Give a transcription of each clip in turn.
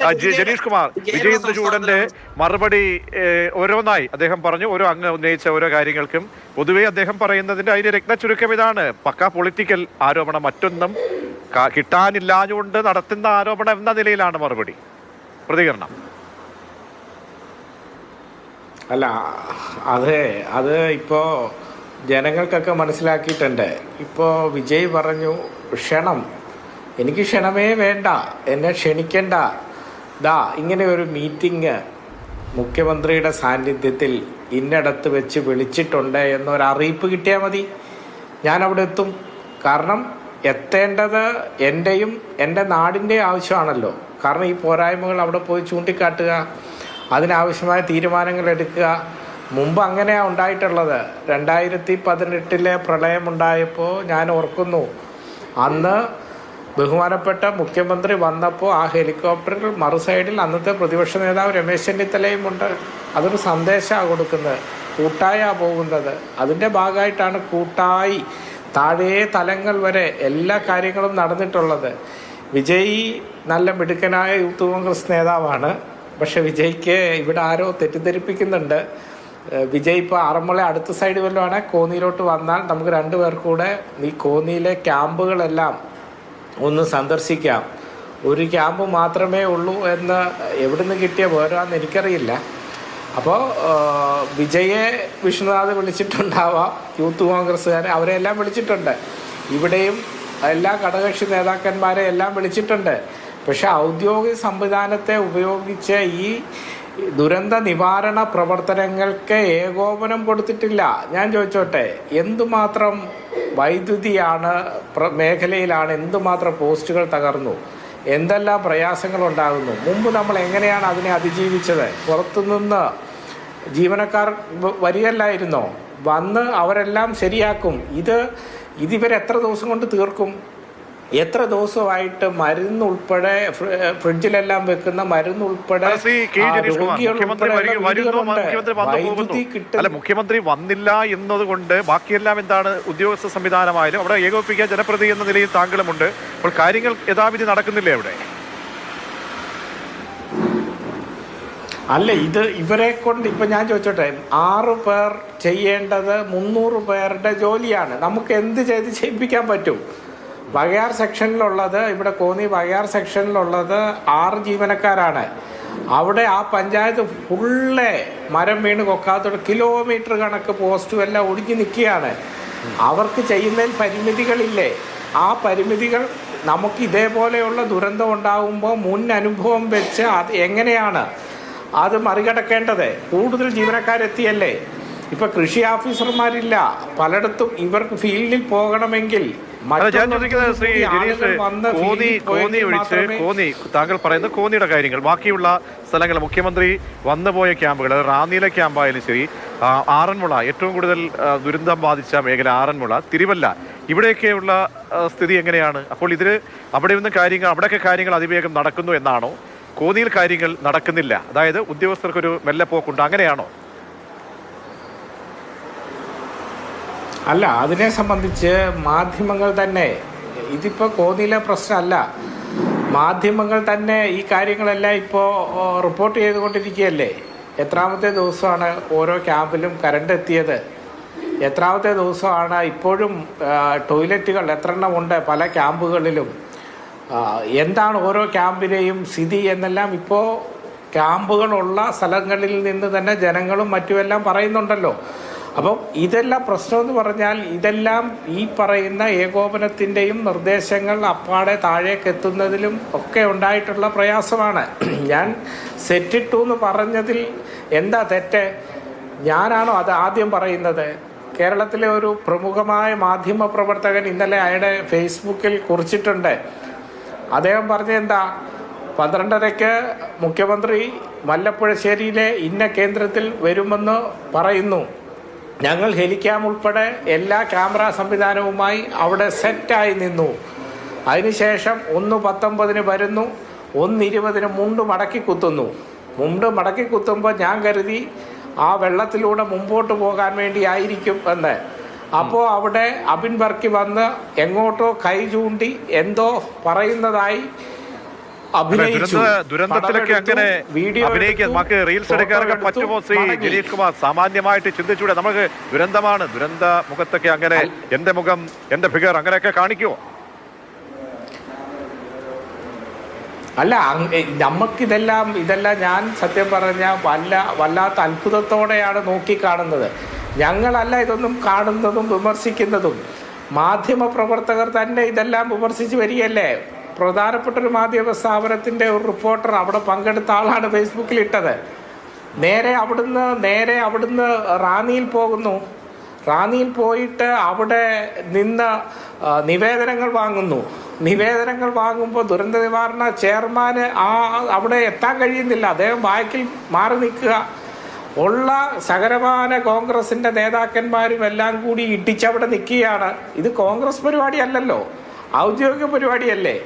ജനീഷ് കുമാർ, വിജയേന്ദ്ര ചൂടന്റെ മറുപടി ഓരോന്നായി അദ്ദേഹം പറഞ്ഞു. ഓരോ അങ്ങ് ഉന്നയിച്ച ഓരോ കാര്യങ്ങൾക്കും പൊതുവെ അദ്ദേഹം പറയുന്നതിന്റെ അതിന്റെ രത്ന ചുരുക്കം ഇതാണ്: പക്കാ പൊളിറ്റിക്കൽ ആരോപണം, മറ്റൊന്നും കിട്ടാനില്ലാഞ്ഞുകൊണ്ട് നടത്തുന്ന ആരോപണം എന്ന നിലയിലാണ് മറുപടി, പ്രതികരണം. അല്ല, അത് ഇപ്പോൾ ജനങ്ങൾക്കൊക്കെ മനസ്സിലാക്കിയിട്ടുണ്ട്. ഇപ്പോൾ വിജയ് പറഞ്ഞു ക്ഷണം, എനിക്ക് ക്ഷണമേ വേണ്ട, എന്നെ ക്ഷണിക്കണ്ട, ഇങ്ങനെ ഒരു മീറ്റിംഗ് മുഖ്യമന്ത്രിയുടെ സാന്നിധ്യത്തിൽ ഇന്നിടത്ത് വെച്ച് വിളിച്ചിട്ടുണ്ട് എന്നൊരറിയിപ്പ് കിട്ടിയാൽ മതി, ഞാൻ അവിടെ എത്തും. കാരണം എത്തേണ്ടത് എൻ്റെയും എൻ്റെ നാടിൻ്റെയും ആവശ്യമാണല്ലോ. കാരണം ഈ പോരായ്മകൾ അവിടെ പോയി ചൂണ്ടിക്കാട്ടുക, അതിനാവശ്യമായ തീരുമാനങ്ങൾ എടുക്കുക. മുമ്പ് അങ്ങനെയാണ് ഉണ്ടായിട്ടുള്ളത്. 2018 പ്രളയമുണ്ടായപ്പോൾ ഞാൻ ഓർക്കുന്നു, അന്ന് ബഹുമാനപ്പെട്ട മുഖ്യമന്ത്രി വന്നപ്പോൾ ആ ഹെലികോപ്റ്ററിൽ മറു സൈഡിൽ അന്നത്തെ പ്രതിപക്ഷ നേതാവ് രമേശ് ചെന്നിത്തലയും ഉണ്ട്. അതൊരു സന്ദേശമാണ് കൊടുക്കുന്നത്, കൂട്ടായാണ് പോകുന്നത്. അതിൻ്റെ ഭാഗമായിട്ടാണ് കൂട്ടായി താഴെ തലങ്ങൾ വരെ എല്ലാ കാര്യങ്ങളും നടന്നിട്ടുള്ളത്. വിജയ് നല്ല മിടുക്കനായ യൂത്ത് കോൺഗ്രസ് നേതാവാണ്. പക്ഷെ വിജയ്ക്ക് ഇവിടെ ആരോ തെറ്റിദ്ധരിപ്പിക്കുന്നുണ്ട്. വിജയ് ഇപ്പോൾ ആറന്മുള അടുത്ത സൈഡ് വല്ലതുമാണ്. കോന്നിയിലോട്ട് വന്നാൽ നമുക്ക് രണ്ടുപേർക്കൂടെ ഈ കോന്നിയിലെ ക്യാമ്പുകളെല്ലാം ഒന്ന് സന്ദർശിക്കാം. ഒരു ക്യാമ്പ് മാത്രമേ ഉള്ളൂ എന്ന് എവിടുന്ന് കിട്ടിയ പോരാന്ന് എനിക്കറിയില്ല. അപ്പോൾ വിജയെ വിഷ്ണുനാഥ് വിളിച്ചിട്ടുണ്ടാവാം, യൂത്ത് കോൺഗ്രസ്സുകാരെ അവരെല്ലാം വിളിച്ചിട്ടുണ്ട്. ഇവിടെയും എല്ലാ ഘടകകക്ഷി നേതാക്കന്മാരെ എല്ലാം വിളിച്ചിട്ടുണ്ട്. പക്ഷെ ഔദ്യോഗിക സംവിധാനത്തെ ഉപയോഗിച്ച് ഈ ദുരന്ത നിവാരണ പ്രവർത്തനങ്ങൾക്ക് ഏകോപനം കൊടുത്തിട്ടില്ല. ഞാൻ ചോദിച്ചോട്ടെ, എന്തുമാത്രം വൈദ്യുതിയാണ് മേഖലയിലാണ്, എന്തുമാത്രം പോസ്റ്റുകൾ തകർന്നു, എന്തെല്ലാം പ്രയാസങ്ങളുണ്ടാകുന്നു. മുമ്പ് നമ്മൾ എങ്ങനെയാണ് അതിനെ അതിജീവിച്ചത്? പുറത്തുനിന്ന് ജീവനക്കാർ വരികയല്ലായിരുന്നോ? വന്ന് അവരെല്ലാം ശരിയാക്കും. ഇതിവരെ എത്ര ദിവസം കൊണ്ട് തീർക്കും? എത്ര ദിവസമായിട്ട് മരുന്നുൾപ്പെടെ ഫ്രിഡ്ജിലെല്ലാം വെക്കുന്ന മരുന്നുൾപ്പെടെ മുഖ്യമന്ത്രി വന്നില്ല എന്നതുകൊണ്ട് ബാക്കിയെല്ലാം എന്താണ്? ഉദ്യോഗസ്ഥ സംവിധാനമായാലും അവിടെ ഏകോപിപ്പിക്കാൻ ജനപ്രതി എന്ന നിലയിൽ താങ്കളുമുണ്ട്. അപ്പോൾ കാര്യങ്ങൾ യഥാവിധി നടക്കുന്നില്ലേ അവിടെ? അല്ല, ഇവരെ കൊണ്ട് ഇപ്പം ഞാൻ ചോദിച്ചോട്ടെ, 6 പേർ ചെയ്യേണ്ടത് 300 പേരുടെ ജോലിയാണ്. നമുക്ക് എന്ത് ചെയ്ത് ചെയ്യിപ്പിക്കാൻ പറ്റും? വകയാർ സെക്ഷനിലുള്ളത്, ഇവിടെ കോന്നി വകയാർ സെക്ഷനിലുള്ളത് 6 ജീവനക്കാരാണ്. അവിടെ ആ പഞ്ചായത്ത് ഫുള്ള് മരം വീണ് കൊക്കാത്തോട് കിലോമീറ്റർ കണക്ക് പോസ്റ്റും എല്ലാം ഒടുങ്ങി നിൽക്കുകയാണ്. അവർക്ക് ചെയ്യുന്നതിൽ പരിമിതികളില്ലേ? ആ പരിമിതികൾ നമുക്ക് ഇതേപോലെയുള്ള ദുരന്തം ഉണ്ടാകുമ്പോൾ മുൻ അനുഭവം വെച്ച് അത് എങ്ങനെയാണ് അത് മറികടക്കേണ്ടത്? കൂടുതൽ ജീവനക്കാരെത്തിയല്ലേ? ഇപ്പം കൃഷി ഓഫീസർമാരില്ല പലയിടത്തും. ഇവർക്ക് ഫീൽഡിൽ പോകണമെങ്കിൽ താങ്കൾ പറയുന്നത് കോന്നിയുടെ കാര്യങ്ങൾ, ബാക്കിയുള്ള സ്ഥലങ്ങൾ മുഖ്യമന്ത്രി വന്നുപോയ ക്യാമ്പുകൾ, റാന്നിയിലെ ക്യാമ്പായാലും ശരി, ആറന്മുള ഏറ്റവും കൂടുതൽ ദുരന്തം ബാധിച്ച മേഖല ആറന്മുള, തിരുവല്ല, ഇവിടെയൊക്കെയുള്ള സ്ഥിതി എങ്ങനെയാണ്? അപ്പോൾ അവിടെയൊക്കെ കാര്യങ്ങൾ അതിവേഗം നടക്കുന്നു എന്നാണോ? കോന്നിയിൽ കാര്യങ്ങൾ നടക്കുന്നില്ല, അതായത് ഉദ്യോഗസ്ഥർക്കൊരു മെല്ലെപ്പോക്കുണ്ട്, അങ്ങനെയാണോ? അല്ല, അതിനെ സംബന്ധിച്ച് മാധ്യമങ്ങൾ തന്നെ, ഇതിപ്പോൾ കോന്നിയിലെ പ്രശ്നമല്ല, മാധ്യമങ്ങൾ തന്നെ ഈ കാര്യങ്ങളെല്ലാം ഇപ്പോൾ റിപ്പോർട്ട് ചെയ്തുകൊണ്ടിരിക്കുകയല്ലേ. എത്രാമത്തെ ദിവസമാണ് ഓരോ ക്യാമ്പിലും കറണ്ട് എത്തിയത്? എത്രാമത്തെ ദിവസമാണ് ഇപ്പോഴും ടോയ്ലറ്റുകൾ എത്ര എണ്ണം ഉണ്ട് പല ക്യാമ്പുകളിലും? എന്താണ് ഓരോ ക്യാമ്പിലെയും സ്ഥിതി എന്നെല്ലാം ഇപ്പോൾ ക്യാമ്പുകളുള്ള സ്ഥലങ്ങളിൽ നിന്ന് തന്നെ ജനങ്ങളും മറ്റുമെല്ലാം പറയുന്നുണ്ടല്ലോ. അപ്പം ഇതെല്ലാം പ്രശ്നമെന്ന് പറഞ്ഞാൽ ഇതെല്ലാം ഈ പറയുന്ന ഏകോപനത്തിൻ്റെയും നിർദ്ദേശങ്ങൾ അപ്പാടെ താഴേക്ക് എത്തുന്നതിലും ഒക്കെ ഉണ്ടായിട്ടുള്ള പ്രയാസമാണ്. ഞാൻ സെറ്റിട്ടു എന്ന് പറഞ്ഞതിൽ എന്താ തെറ്റ്? ഞാനാണോ അത് ആദ്യം പറയുന്നത്? കേരളത്തിലെ ഒരു പ്രമുഖമായ മാധ്യമ പ്രവർത്തകൻ ഇന്നലെ അയാളുടെ ഫേസ്ബുക്കിൽ കുറിച്ചിട്ടുണ്ട്. അദ്ദേഹം പറഞ്ഞെന്താ, 12:30 മുഖ്യമന്ത്രി മല്ലപ്പുഴശ്ശേരിയിലെ ഇന്ന കേന്ദ്രത്തിൽ വരുമെന്ന് പറയുന്നു. ഞങ്ങൾ ഹെലിക്യാം ഉൾപ്പെടെ എല്ലാ ക്യാമറ സംവിധാനവുമായി അവിടെ സെറ്റായി നിന്നു. അതിനുശേഷം 1:19 വരുന്നു, 1:20 മുണ്ട് മടക്കി കുത്തുന്നു. മുണ്ട് മടക്കി കുത്തുമ്പോൾ ഞാൻ കരുതി ആ വെള്ളത്തിലൂടെ മുമ്പോട്ട് പോകാൻ വേണ്ടി ആയിരിക്കും എന്ന്. അപ്പോൾ അവിടെ അബിൻ വർക്കി വന്ന് എങ്ങോട്ടോ കൈ ചൂണ്ടി എന്തോ പറയുന്നതായി ദുരന്തത്തിലൊക്കെ അങ്ങനെ അഭിനയിക്കാൻ നമുക്ക് റീൽസ് എടുക്കാനൊക്കെ പറ്റുമോ? ശ്രീ ജിനീഷ് കുമാർ, സാമാന്യമായിട്ട് ചിന്തിച്ചൂടെ? നമുക്ക് ദുരന്തമാണ്, ദുരന്ത മുഖത്തൊക്കെ അങ്ങനെ എന്റെ മുഖം, എന്റെ ഫിഗർ അങ്ങനെയൊക്കെ കാണിക്കുമോ? അല്ല, ഇതെല്ലാം ഞാൻ സത്യം പറഞ്ഞ വല്ലാത്ത അത്ഭുതത്തോടെയാണ് നോക്കിക്കാണുന്നത്. ഞങ്ങളല്ല ഇതൊന്നും കാണുന്നതും വിമർശിക്കുന്നതും, മാധ്യമപ്രവർത്തകർ തന്നെ ഇതെല്ലാം വിമർശിച്ച് വരികയല്ലേ. പ്രധാനപ്പെട്ടൊരു മാധ്യമ സ്ഥാപനത്തിൻ്റെ ഒരു റിപ്പോർട്ടർ അവിടെ പങ്കെടുത്ത ആളാണ് ഫേസ്ബുക്കിൽ ഇട്ടത്. നേരെ അവിടുന്ന് റാന്നിയിൽ പോകുന്നു. റാന്നിയിൽ പോയിട്ട് അവിടെ നിന്ന് നിവേദനങ്ങൾ വാങ്ങുമ്പോൾ ദുരന്ത നിവാരണ ചെയർമാന് അവിടെ എത്താൻ കഴിയുന്നില്ല. അദ്ദേഹം ബാക്കിൽ മാറി നിൽക്കുക. ഉള്ള സകലമാന കോൺഗ്രസിൻ്റെ നേതാക്കന്മാരും എല്ലാം കൂടി ഇടിച്ചവിടെ നിൽക്കുകയാണ്. ഇത് കോൺഗ്രസ് പരിപാടിയല്ലല്ലോ, ഔദ്യോഗിക പരിപാടിയല്ലേ.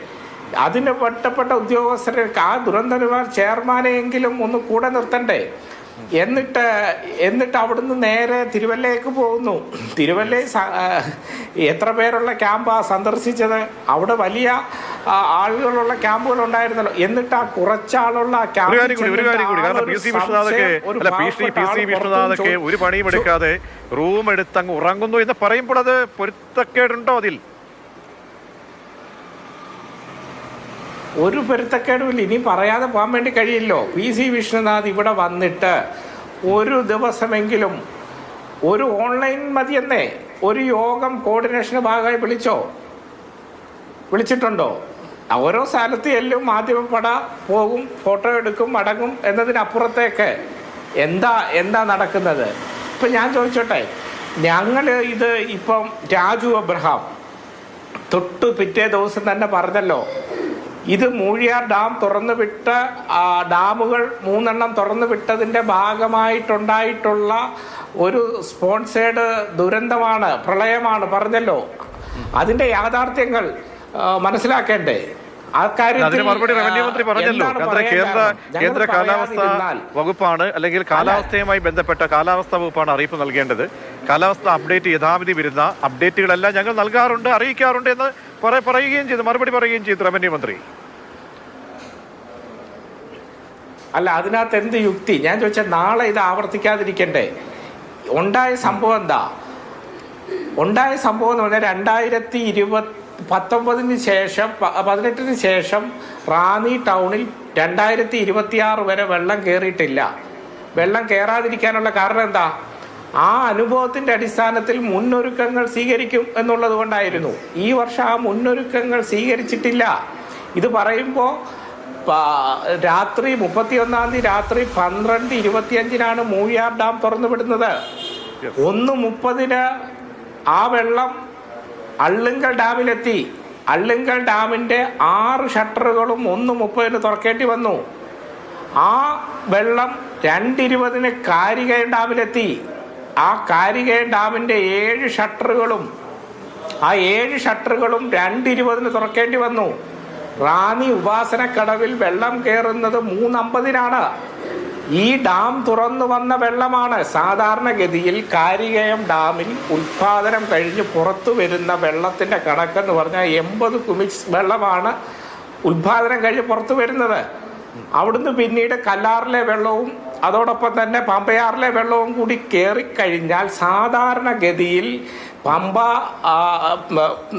അതിന് പെട്ടപ്പെട്ട ഉദ്യോഗസ്ഥരെ ആ ദുരന്ത നിവാരണ ചെയർമാനെയെങ്കിലും ഒന്ന് കൂടെ നിർത്തണ്ടേ? എന്നിട്ട് അവിടുന്ന് നേരെ തിരുവല്ലയ്ക്ക് പോകുന്നു. തിരുവല്ലയിൽ എത്ര പേരുള്ള ക്യാമ്പാണ് സന്ദർശിച്ചത്? അവിടെ വലിയ ആളുകളുള്ള ക്യാമ്പുകൾ ഉണ്ടായിരുന്നല്ലോ. എന്നിട്ട് ആ കുറച്ചാളുള്ള വിശ്വനാഥൊക്കെ ഒരു പണിയും എടുക്കാതെ റൂം എടുത്തങ്ങ് ഉറങ്ങുന്നു എന്ന് പറയുമ്പോൾ അത് പൊരുത്തക്കേടുണ്ടോ? അതിൽ ഒരു പൊരുത്തക്കേടുമില്ല. ഇനി പറയാതെ പോകാൻ വേണ്ടി കഴിയില്ലോ. PC വിശ്വനാഥ് ഇവിടെ വന്നിട്ട് ഒരു ദിവസമെങ്കിലും ഒരു ഓൺലൈൻ മതിയെന്നേ ഒരു യോഗം കോർഡിനേഷന് ഭാഗമായി വിളിച്ചിട്ടുണ്ടോ? ഓരോ സ്ഥലത്ത് എല്ലാം മാധ്യമപ്പട പോകും, ഫോട്ടോ എടുക്കും, മടങ്ങും എന്നതിനപ്പുറത്തേക്ക് എന്താ നടക്കുന്നത്? ഇപ്പം ഞാൻ ചോദിച്ചോട്ടെ, ഇപ്പം രാജു അബ്രഹാം തൊട്ട് പിറ്റേ ദിവസം തന്നെ പറഞ്ഞല്ലോ, ഇത് മൂഴിയാർ ഡാം തുറന്നുവിട്ട ഡാമുകൾ 3 തുറന്നു വിട്ടതിൻ്റെ ഭാഗമായിട്ടുണ്ടായിട്ടുള്ള ഒരു സ്പോൺസേഡ് ദുരന്തമാണ്, പ്രളയമാണ് പറഞ്ഞല്ലോ. അതിൻ്റെ യാഥാർത്ഥ്യങ്ങൾ മനസ്സിലാക്കേണ്ടേ? മറുപടി റവന്യൂ മന്ത്രി പറഞ്ഞല്ലോ. കേന്ദ്ര കാലാവസ്ഥാ വകുപ്പാണ്, അല്ലെങ്കിൽ കാലാവസ്ഥയുമായി ബന്ധപ്പെട്ട കാലാവസ്ഥാ വകുപ്പാണ് അറിയിപ്പ് നൽകേണ്ടത്. കാലാവസ്ഥ അപ്ഡേറ്റ് യഥാവിധി വരുന്ന അപ്ഡേറ്റുകളെല്ലാം ഞങ്ങൾ നൽകാറുണ്ട്, അറിയിക്കാറുണ്ട് എന്ന് മറുപടി പറയുകയും ചെയ്തു റവന്യൂ മന്ത്രി. അല്ല, അതിനകത്ത് എന്ത് യുക്തി? ഞാൻ ചോദിച്ചാൽ നാളെ ഇത് ആവർത്തിക്കാതിരിക്കണ്ടേ? ഉണ്ടായ സംഭവം എന്താ? ഉണ്ടായ സംഭവം എന്ന് പറഞ്ഞാൽ 2019 ശേഷം 18 ശേഷം റാന്നി ടൗണിൽ 2026 വരെ വെള്ളം കയറിയിട്ടില്ല. വെള്ളം കയറാതിരിക്കാനുള്ള കാരണം എന്താ? ആ അനുഭവത്തിൻ്റെ അടിസ്ഥാനത്തിൽ മുന്നൊരുക്കങ്ങൾ സ്വീകരിക്കും എന്നുള്ളത് കൊണ്ടായിരുന്നു. ഈ വർഷം ആ മുന്നൊരുക്കങ്ങൾ സ്വീകരിച്ചിട്ടില്ല. ഇത് പറയുമ്പോൾ രാത്രി 31-ാം തീയതി രാത്രി 12:25 മൂഴിയാർ ഡാം തുറന്നു വിടുന്നത്. 1:30 ആ വെള്ളം അള്ളുങ്കൽ ഡാമിലെത്തി. അള്ളുങ്കൽ ഡാമിൻ്റെ 6 ഷട്ടറുകളും 1:30 തുറക്കേണ്ടി വന്നു. ആ വെള്ളം 2:20 കാരികയം ഡാമിലെത്തി. ആ കാരികയം ഡാമിൻ്റെ 7 ഷട്ടറുകളും 2:20 തുറക്കേണ്ടി വന്നു. റാന്നി ഉപാസനക്കടവിൽ വെള്ളം കയറുന്നത് 3:50 ഈ ഡാം തുറന്നു വന്ന വെള്ളമാണ്. സാധാരണഗതിയിൽ കാരികയം ഡാമിൽ ഉൽപാദനം കഴിഞ്ഞ് പുറത്തു വരുന്ന വെള്ളത്തിൻ്റെ കണക്കെന്ന് പറഞ്ഞാൽ 80 ക്യൂബിക്സ് വെള്ളമാണ് ഉൽപാദനം കഴിഞ്ഞ് പുറത്തു വരുന്നത്. അവിടുന്ന് പിന്നീട് കല്ലാറിലെ വെള്ളവും അതോടൊപ്പം തന്നെ പമ്പയാറിലെ വെള്ളവും കൂടി കയറിക്കഴിഞ്ഞാൽ സാധാരണഗതിയിൽ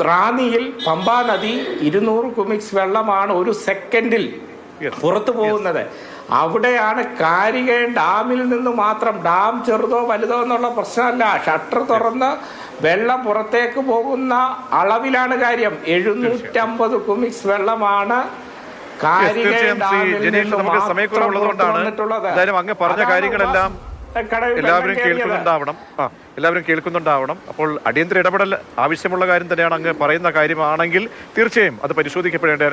റാന്നിയിൽ പമ്പാ നദി 200 ക്യൂബിക്സ് വെള്ളമാണ് ഒരു സെക്കൻഡിൽ പുറത്തു പോകുന്നത്. അവിടെയാണ് കാരികയം ഡാമിൽ നിന്ന് മാത്രം, ഡാം ചെറുതോ വലുതോ എന്നുള്ള പ്രശ്നമല്ല, ഷട്ടർ തുറന്ന് വെള്ളം പുറത്തേക്ക് പോകുന്ന അളവിലാണ് കാര്യം. 750 ക്യൂബിക്സ് വെള്ളമാണ് അങ്ങ് പറഞ്ഞ കാര്യങ്ങളെല്ലാം എല്ലാവരും കേൾക്കുന്നുണ്ടാവണം. അപ്പോൾ അടിയന്തര ഇടപെടൽ ആവശ്യമുള്ള കാര്യം തന്നെയാണ് അങ്ങ് പറയുന്ന കാര്യമാണെങ്കിൽ തീർച്ചയായും അത് പരിശോധിക്കപ്പെടേണ്ട